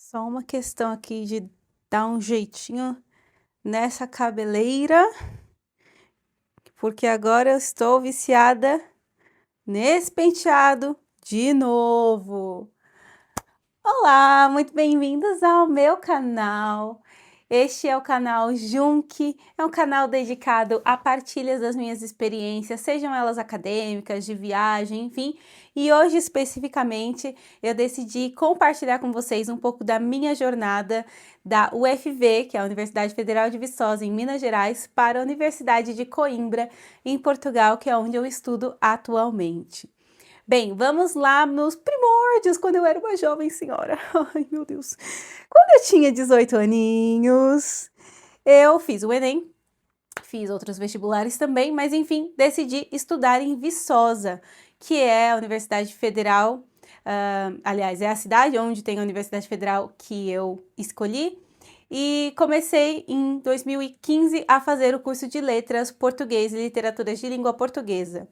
Só uma questão aqui de dar um jeitinho nessa cabeleira, porque agora eu estou viciada nesse penteado de novo. Olá, muito bem-vindos ao meu canal. Este é o canal Junque, é um canal dedicado a partilhas das minhas experiências, sejam elas acadêmicas, de viagem, enfim. E hoje especificamente eu decidi compartilhar com vocês um pouco da minha jornada da UFV, que é a Universidade Federal de Viçosa, em Minas Gerais, para a Universidade de Coimbra, em Portugal, que é onde eu estudo atualmente. Bem, vamos lá nos primórdios, quando eu era uma jovem senhora. Ai, meu Deus. Quando eu tinha 18 aninhos, eu fiz o Enem, fiz outros vestibulares também, mas enfim, decidi estudar em Viçosa, que é a Universidade Federal, aliás, é a cidade onde tem a Universidade Federal que eu escolhi. E comecei em 2015 a fazer o curso de Letras Português e Literaturas de Língua Portuguesa.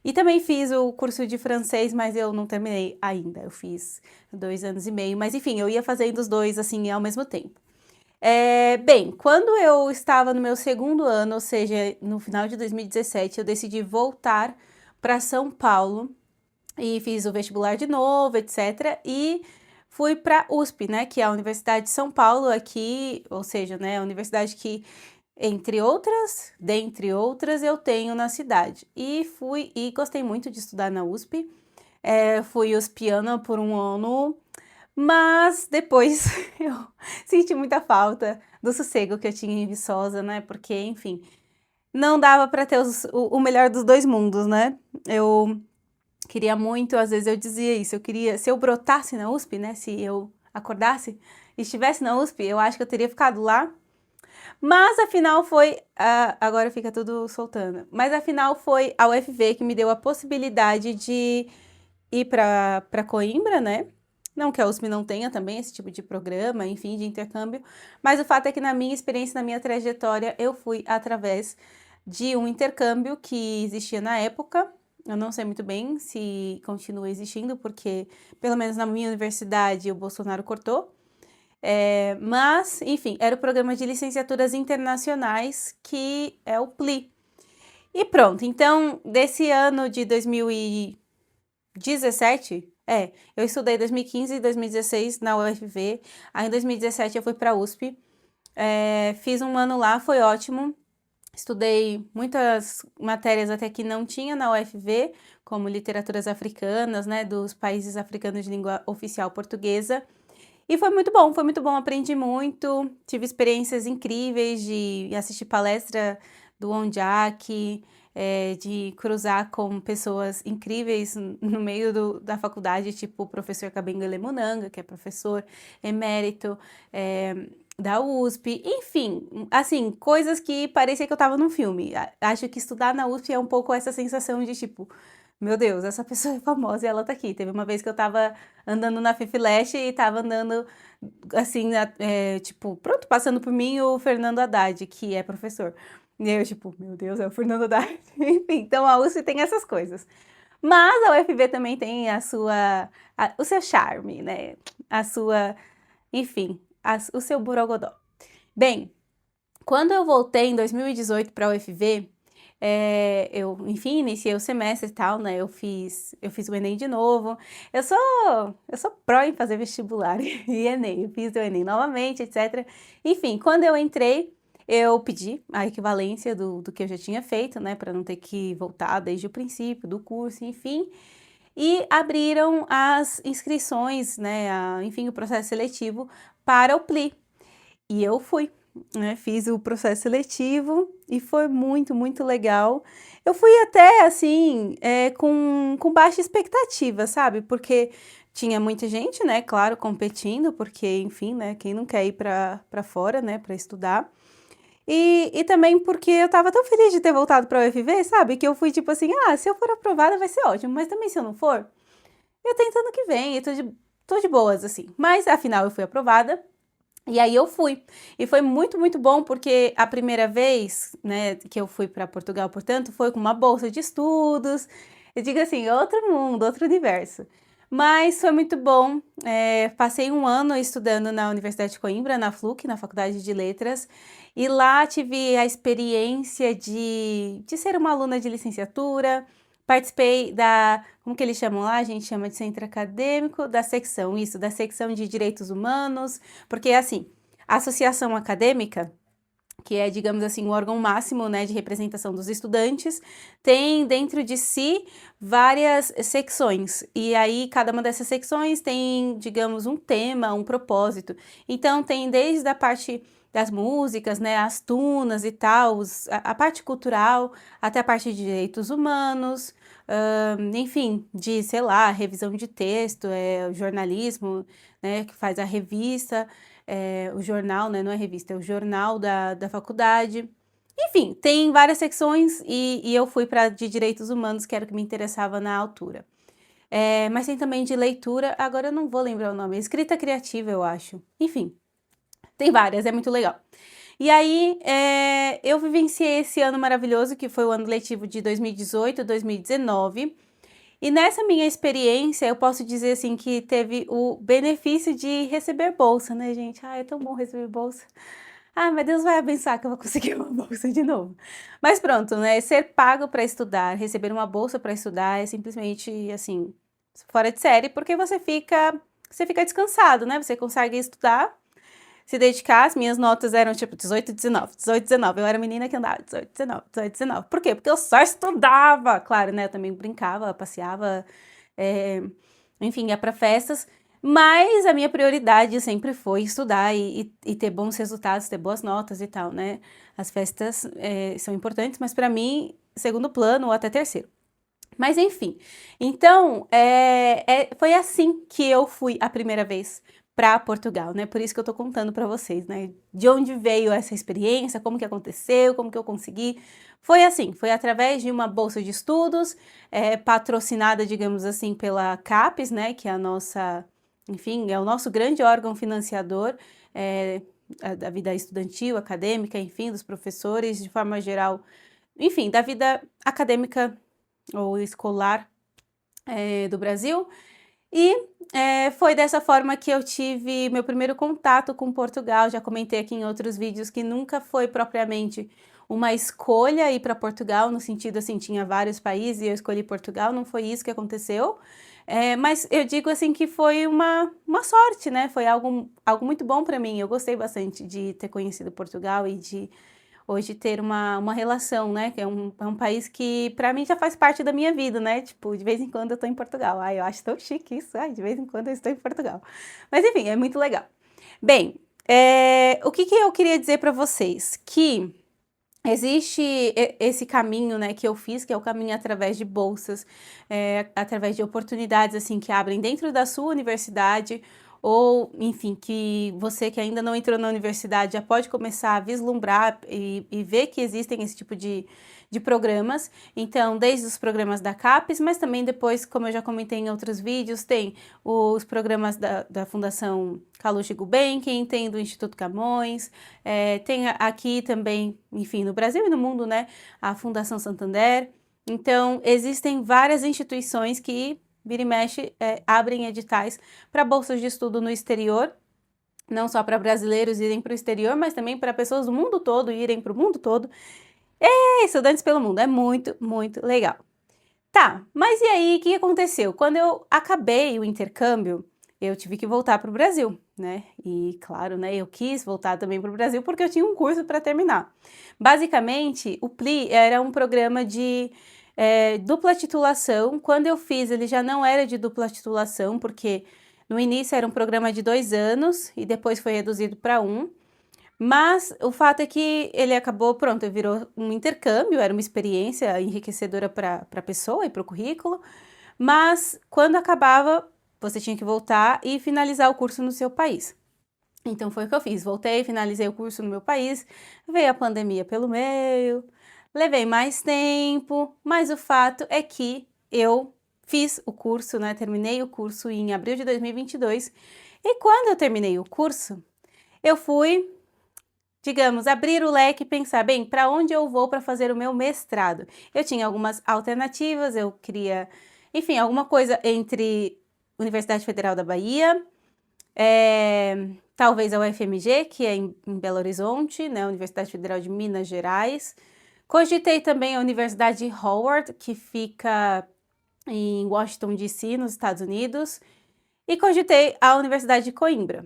E também fiz o curso de francês, mas eu não terminei ainda. Eu fiz 2 anos e meio, mas enfim, eu ia fazendo os dois assim ao mesmo tempo. Bem, quando eu estava no meu segundo ano, ou seja, no final de 2017, eu decidi voltar para São Paulo e fiz o vestibular de novo, etc. E fui para USP, né, que é a Universidade de São Paulo aqui, ou seja, né, a universidade que dentre outras, eu tenho na cidade. E fui e gostei muito de estudar na USP. Fui uspiana por um ano, mas depois eu senti muita falta do sossego que eu tinha em Viçosa, né? Porque, enfim, não dava para ter o melhor dos dois mundos, né? Eu queria muito, às vezes eu dizia isso, eu queria, se eu brotasse na USP, né? Se eu acordasse e estivesse na USP, eu acho que eu teria ficado lá, mas afinal foi, agora fica tudo soltando, mas afinal foi a UFV que me deu a possibilidade de ir para Coimbra, né? Não que a USP não tenha também esse tipo de programa, enfim, de intercâmbio, mas o fato é que na minha experiência, na minha trajetória, eu fui através de um intercâmbio que existia na época. Eu não sei muito bem se continua existindo, porque pelo menos na minha universidade o Bolsonaro cortou. Mas, enfim, era o programa de licenciaturas internacionais, que é o PLI. E pronto, então, desse ano de 2017, eu estudei 2015 e 2016 na UFV, aí em 2017 eu fui para a USP, fiz um ano lá, foi ótimo, estudei muitas matérias até que não tinha na UFV, como literaturas africanas, né, dos países africanos de língua oficial portuguesa, e foi muito bom, aprendi muito, tive experiências incríveis de assistir palestra do Ondiak, de cruzar com pessoas incríveis no meio da faculdade, tipo o professor Kabengele Munanga, que é professor emérito, da USP, enfim, assim, coisas que parecia que eu estava num filme. Acho que estudar na USP é um pouco essa sensação de tipo, meu Deus, essa pessoa é famosa e ela tá aqui. Teve uma vez que eu estava andando na Fifilash e estava andando assim, tipo, pronto, passando por mim o Fernando Haddad, que é professor. E eu, tipo, meu Deus, é o Fernando Haddad. Enfim, então a USP tem essas coisas. Mas a UFV também tem o seu charme, né? A sua, enfim, o seu borogodó. Bem, quando eu voltei em 2018 para a UFV, eu, enfim, iniciei o semestre e tal, né? Eu fiz o Enem de novo. Eu sou pró em fazer vestibular e Enem. Eu fiz o Enem novamente, etc. Enfim, quando eu entrei, eu pedi a equivalência do que eu já tinha feito, né? Para não ter que voltar desde o princípio do curso, enfim. E abriram as inscrições, né? Enfim, o processo seletivo para o PLI. E eu fui, né, fiz o processo seletivo e foi muito, muito legal. Eu fui até, assim, com baixa expectativa, sabe, porque tinha muita gente, né, claro, competindo, porque, enfim, né, quem não quer ir para fora, né, para estudar. E também porque eu estava tão feliz de ter voltado para a UFV, sabe, que eu fui tipo assim: "Ah, se eu for aprovada vai ser ótimo, mas também se eu não for, eu tento ano que vem, eu tô de boas, assim". Mas afinal eu fui aprovada, e aí eu fui. E foi muito, muito bom, porque a primeira vez, né, que eu fui para Portugal, portanto, foi com uma bolsa de estudos. Eu digo assim, outro mundo, outro universo. Mas foi muito bom. Passei um ano estudando na Universidade de Coimbra, na FLUC, na Faculdade de Letras, e lá tive a experiência de ser uma aluna de licenciatura. Participei da, como que eles chamam lá? A gente chama de centro acadêmico, da secção, isso, da secção de direitos humanos, porque assim, a associação acadêmica, que é, digamos assim, o órgão máximo, né, de representação dos estudantes, tem dentro de si várias secções, e aí cada uma dessas secções tem, digamos, um tema, um propósito. Então tem desde a parte das músicas, né, as tunas e tal, a parte cultural, até a parte de direitos humanos, enfim, de, sei lá, revisão de texto, o jornalismo, né, que faz a revista, o jornal, né, não é revista, é o jornal da faculdade. Enfim, tem várias secções e eu fui para de direitos humanos, que era o que me interessava na altura. Mas tem também de leitura, agora eu não vou lembrar o nome, escrita criativa, eu acho. Enfim, tem várias, é muito legal. E aí, eu vivenciei esse ano maravilhoso, que foi o ano letivo de 2018, 2019. E nessa minha experiência, eu posso dizer assim que teve o benefício de receber bolsa, né, gente? Ah, é tão bom receber bolsa. Ah, mas Deus vai abençoar que eu vou conseguir uma bolsa de novo. Mas pronto, né? Ser pago para estudar, receber uma bolsa para estudar é simplesmente assim, fora de série, porque você fica descansado, né? Você consegue estudar, se dedicar. As minhas notas eram tipo 18, 19, 18, 19. Eu era a menina que andava 18, 19, 18, 19. Por quê? Porque eu só estudava. Claro, né? Eu também brincava, passeava, é, enfim, ia para festas. Mas a minha prioridade sempre foi estudar e ter bons resultados, ter boas notas e tal, né? As festas são importantes, mas para mim, segundo plano ou até terceiro. Mas enfim, então foi assim que eu fui a primeira vez para Portugal, né? Por isso que eu tô contando para vocês, né? De onde veio essa experiência, como que aconteceu, como que eu consegui. Foi assim, foi através de uma bolsa de estudos, patrocinada, digamos assim, pela CAPES, né? Que é a nossa, enfim, é o nosso grande órgão financiador, da vida estudantil, acadêmica, enfim, dos professores, de forma geral, enfim, da vida acadêmica ou escolar do Brasil. E foi dessa forma que eu tive meu primeiro contato com Portugal. Já comentei aqui em outros vídeos que nunca foi propriamente uma escolha ir para Portugal, no sentido assim, tinha vários países e eu escolhi Portugal, não foi isso que aconteceu. Mas eu digo assim que foi uma sorte, né? Foi algo muito bom para mim. Eu gostei bastante de ter conhecido Portugal e de hoje ter uma relação, né? Que é um país que para mim já faz parte da minha vida, né? Tipo, de vez em quando eu tô em Portugal. Ai, eu acho tão chique isso. Ai, de vez em quando eu estou em Portugal. Mas enfim, é muito legal. Bem, o que eu queria dizer para vocês? Que existe esse caminho, né, que eu fiz, que é o caminho através de bolsas, através de oportunidades, assim, que abrem dentro da sua universidade, ou, enfim, que você que ainda não entrou na universidade já pode começar a vislumbrar e ver que existem esse tipo de programas. Então, desde os programas da CAPES, mas também depois, como eu já comentei em outros vídeos, tem os programas da Fundação Calouste Gulbenkian, tem do Instituto Camões, tem aqui também, enfim, no Brasil e no mundo, né, a Fundação Santander. Então, existem várias instituições que, vira e mexe, abrem editais para bolsas de estudo no exterior, não só para brasileiros irem para o exterior, mas também para pessoas do mundo todo irem para o mundo todo. Estudantes pelo mundo, é muito, muito legal. Tá, mas e aí, o que aconteceu? Quando eu acabei o intercâmbio, eu tive que voltar para o Brasil, né? E claro, né, eu quis voltar também para o Brasil porque eu tinha um curso para terminar. Basicamente, o PLI era um programa de dupla titulação. Quando eu fiz, ele já não era de dupla titulação, porque no início era um programa de 2 anos e depois foi reduzido para 1. Mas o fato é que ele acabou, pronto, virou um intercâmbio, era uma experiência enriquecedora para a pessoa e para o currículo, mas quando acabava, você tinha que voltar e finalizar o curso no seu país. Então foi o que eu fiz, voltei, finalizei o curso no meu país, veio a pandemia pelo meio, levei mais tempo, mas o fato é que eu fiz o curso, né, terminei o curso em abril de 2022, e quando eu terminei o curso, eu fui, digamos, abrir o leque e pensar, bem, para onde eu vou para fazer o meu mestrado? Eu tinha algumas alternativas, eu queria, enfim, alguma coisa entre Universidade Federal da Bahia, talvez a UFMG, que é em Belo Horizonte, né, Universidade Federal de Minas Gerais. Cogitei também a Universidade de Howard, que fica em Washington, D.C., nos Estados Unidos. E cogitei a Universidade de Coimbra.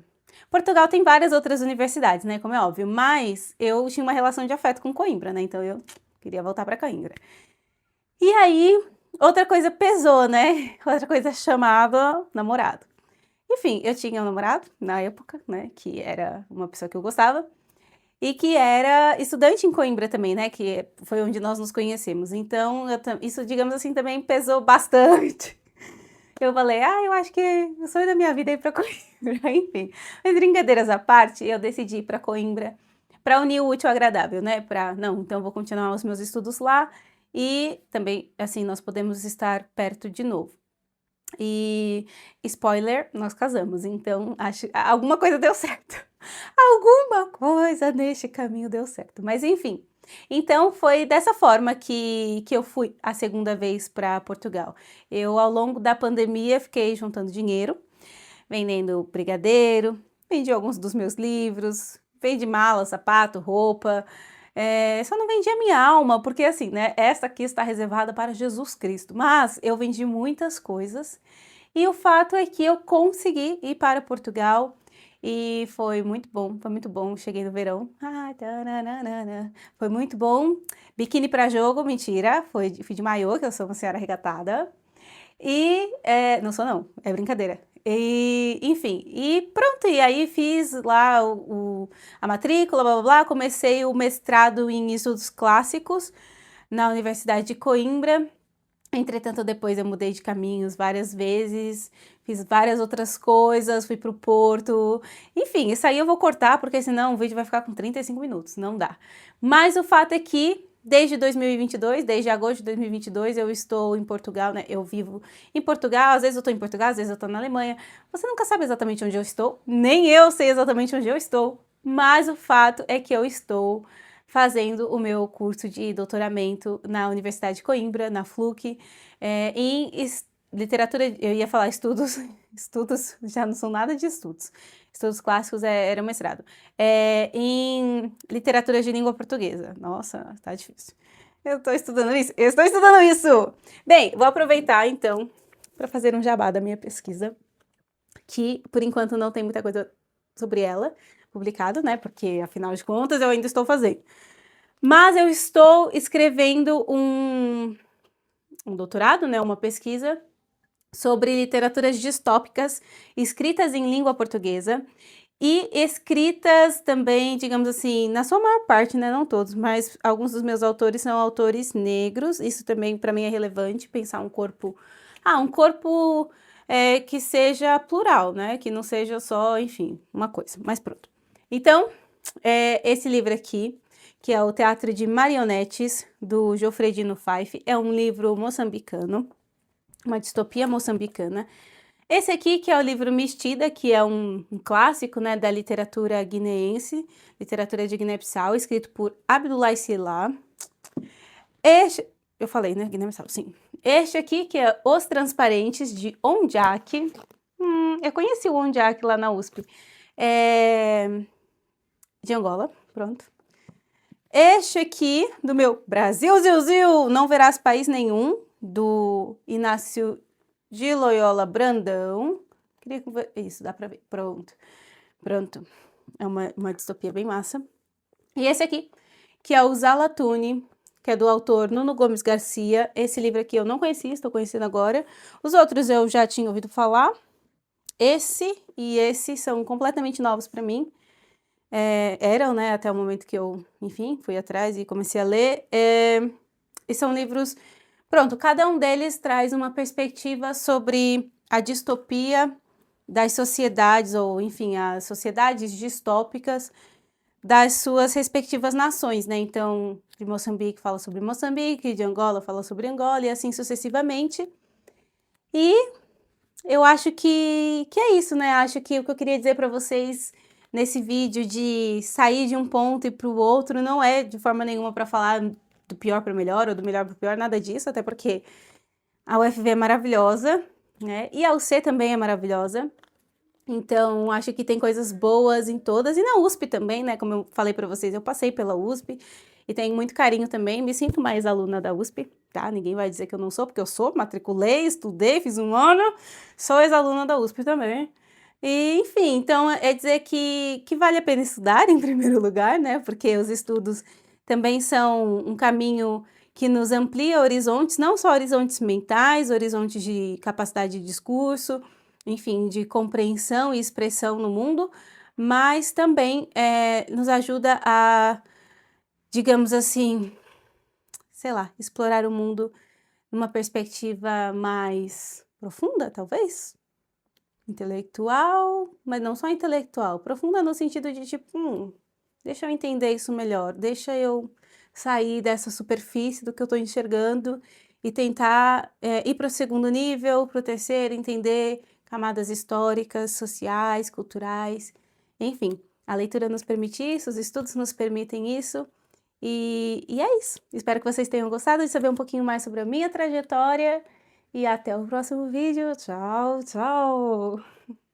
Portugal tem várias outras universidades, né, como é óbvio, mas eu tinha uma relação de afeto com Coimbra, né, então eu queria voltar para Coimbra. E aí, outra coisa pesou, né, outra coisa chamava namorado. Enfim, eu tinha um namorado na época, né, que era uma pessoa que eu gostava, e que era estudante em Coimbra também, né, que foi onde nós nos conhecemos. Então, isso, digamos assim, também pesou bastante. Eu falei, eu acho que o sonho da minha vida é ir para Coimbra, enfim. Mas brincadeiras à parte, eu decidi ir para Coimbra para unir o útil ao agradável, né? Não, então eu vou continuar os meus estudos lá e também, assim, nós podemos estar perto de novo. E, spoiler, nós casamos, então acho alguma coisa deu certo. Alguma coisa neste caminho deu certo, mas enfim. Então foi dessa forma que eu fui a segunda vez para Portugal. Eu, ao longo da pandemia, fiquei juntando dinheiro, vendendo brigadeiro, vendi alguns dos meus livros, vendi mala, sapato, roupa. Só não vendi a minha alma, porque assim, né? Essa aqui está reservada para Jesus Cristo. Mas eu vendi muitas coisas e o fato é que eu consegui ir para Portugal. E foi muito bom. Cheguei no verão. Foi muito bom. Biquíni para jogo, mentira. Fui de maiô, que eu sou uma senhora arregatada. E não sou não, é brincadeira. E, enfim, e pronto, e aí fiz lá a matrícula, blá blá blá, comecei o mestrado em estudos clássicos na Universidade de Coimbra. Entretanto, depois eu mudei de caminhos várias vezes, fiz várias outras coisas, fui para o Porto. Enfim, isso aí eu vou cortar, porque senão o vídeo vai ficar com 35 minutos, não dá. Mas o fato é que, desde 2022, desde agosto de 2022, eu estou em Portugal, né? Eu vivo em Portugal, às vezes eu estou em Portugal, às vezes eu estou na Alemanha. Você nunca sabe exatamente onde eu estou, nem eu sei exatamente onde eu estou, mas o fato é que eu estou fazendo o meu curso de doutoramento na Universidade de Coimbra, na FLUC, em literatura, eu ia falar estudos, estudos já não são nada de estudos, estudos clássicos era o mestrado, em literatura de língua portuguesa. Nossa, tá difícil. Eu estou estudando isso, eu estou estudando isso! Bem, vou aproveitar então para fazer um jabá da minha pesquisa, que por enquanto não tem muita coisa sobre ela publicado, né? Porque afinal de contas eu ainda estou fazendo. Mas eu estou escrevendo um doutorado, né? Uma pesquisa sobre literaturas distópicas escritas em língua portuguesa e escritas também, digamos assim, na sua maior parte, né? Não todos, mas alguns dos meus autores são autores negros. Isso também para mim é relevante, pensar um corpo que seja plural, né? Que não seja só, enfim, uma coisa. Mas pronto. Então, esse livro aqui, que é o Teatro de Marionetes, do Jofredino Fife, é um livro moçambicano, uma distopia moçambicana. Esse aqui, que é o livro Mestida, que é um clássico, né, da literatura guineense, literatura de Guiné-Bissau, escrito por Abdoulaye Sylla. Eu falei, né, Guiné-Bissau, sim. Este aqui, que é Os Transparentes, de Ondiak. Eu conheci o Ondiak lá na USP. De Angola, pronto. Este aqui, do meu Brasil, Zil, Não Verás País Nenhum, do Inácio de Loyola Brandão. Queria que... Isso, dá pra ver. Pronto. É uma distopia bem massa. E esse aqui, que é o Zalatune, que é do autor Nuno Gomes Garcia. Esse livro aqui eu não conhecia, estou conhecendo agora. Os outros eu já tinha ouvido falar. Esse e esse são completamente novos para mim. Eram, né, até o momento que eu, enfim, fui atrás e comecei a ler. E são livros... Pronto, cada um deles traz uma perspectiva sobre a distopia das sociedades, ou, enfim, as sociedades distópicas das suas respectivas nações, né? Então, de Moçambique fala sobre Moçambique, de Angola fala sobre Angola, e assim sucessivamente. E eu acho que é isso, né? Acho que o que eu queria dizer para vocês nesse vídeo de sair de um ponto e para o outro não é de forma nenhuma para falar do pior para o melhor ou do melhor para o pior, nada disso, até porque a UFV é maravilhosa né? E a UC também é maravilhosa. Então, acho que tem coisas boas em todas. E na USP também, né? Como eu falei para vocês, eu passei pela USP e tenho muito carinho também. Me sinto mais aluna da USP, tá? Ninguém vai dizer que eu não sou, porque eu sou. Matriculei, estudei, fiz um ano. Sou ex-aluna da USP também. E, enfim, então é dizer que vale a pena estudar em primeiro lugar, né? Porque os estudos também são um caminho que nos amplia horizontes, não só horizontes mentais, horizontes de capacidade de discurso, enfim, de compreensão e expressão no mundo, mas também nos ajuda a, digamos assim, sei lá, explorar o mundo numa perspectiva mais profunda, talvez? Intelectual, mas não só intelectual, profunda no sentido de tipo, deixa eu entender isso melhor, deixa eu sair dessa superfície do que eu estou enxergando e tentar ir para o segundo nível, para o terceiro, entender camadas históricas, sociais, culturais, enfim. A leitura nos permite isso, os estudos nos permitem isso, e é isso. Espero que vocês tenham gostado de saber um pouquinho mais sobre a minha trajetória, e até o próximo vídeo. Tchau, tchau!